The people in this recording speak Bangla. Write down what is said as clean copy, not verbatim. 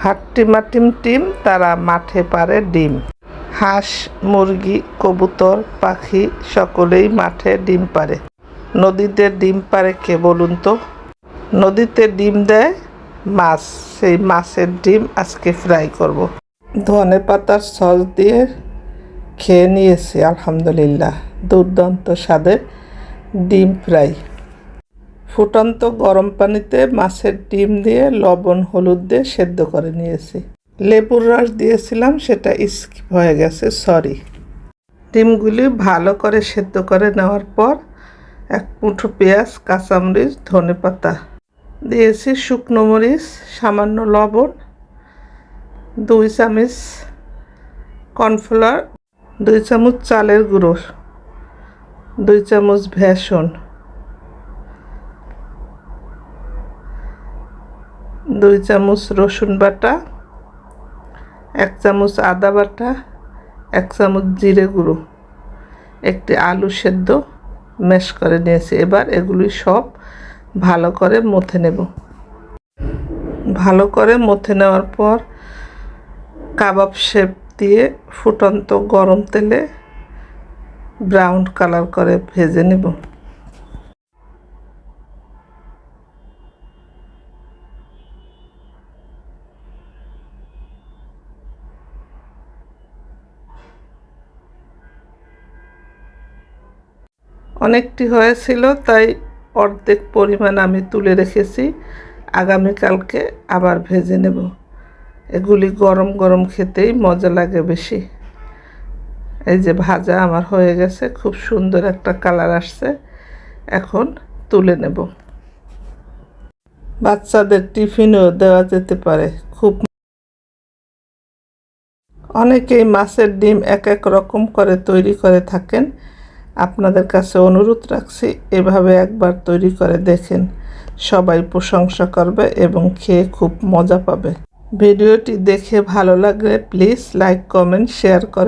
হাট্টিমা টিম তারা মাঠে পারে ডিম। হাঁস, মুরগি, কবুতর, পাখি সকলেই মাঠে ডিম পারে। নদীতে ডিম পারে কে বলুন তো? নদীতে ডিম দেয় মাছ, সেই মাছের ডিম আজকে ফ্রাই করব। ধনে পাতার সস দিয়ে খেয়ে নিয়েছি, আলহামদুলিল্লাহ, দুর্দান্ত স্বাদের ডিম ফ্রাই। ফুটন্ত গরম পানিতে মাছের ডিম দিয়ে লবণ হলুদ দিয়ে সেদ্ধ করে নিয়েছি। লেবুর রস দিয়েছিলাম, সেটা স্কিপ হয়ে গেছে, সরি। ডিমগুলি ভালো করে সেদ্ধ করে নেওয়ার পর এক মুঠো পেঁয়াজ, কাঁচামরিচ, ধনে পাতা দিয়েছি, শুকনো মরিচ, সামান্য লবণ, 2 চামচ কর্নফ্লাওয়ার, 2 চামচ চালের গুঁড়ো, 2 চামচ বেসন, 2 চামচ রসুন বাটা, 1 চামচ আদা বাটা, 1 চামচ জিরে গুঁড়ো, একটি আলু সেদ্ধ ম্যাশ করে নিয়েছি। এবার এগুলি সব ভালো করে মথে নেব। ভালো করে মথে নেওয়ার পর কাবাব শেপ দিয়ে ফুটন্ত গরম তেলে ব্রাউন কালার করে ভেজে নেব। অনেকটি হয়েছিল, তাই অর্ধেক পরিমাণ আমি তুলে রেখেছি, আগামীকালকে আবার ভেজে নেব। এগুলি গরম গরম খেতেই মজা লাগে বেশি। এই যে ভাজা আমার হয়ে গেছে, খুব সুন্দর একটা কালার আসছে। এখন তুলে নেব। বাচ্চাদের টিফিনেও দেওয়া যেতে পারে। অনেকেই মাছের ডিম এক এক রকম করে তৈরি করে থাকেন। আপনাদের কাছে অনুরোধ রাখছি, এভাবে একবার তৈরি করে দেখেন, সবাই প্রশংসা করবে এবং খেয়ে খুব মজা পাবে। ভিডিওটি দেখে ভালো লাগলে প্লিজ লাইক, কমেন্ট, শেয়ার করে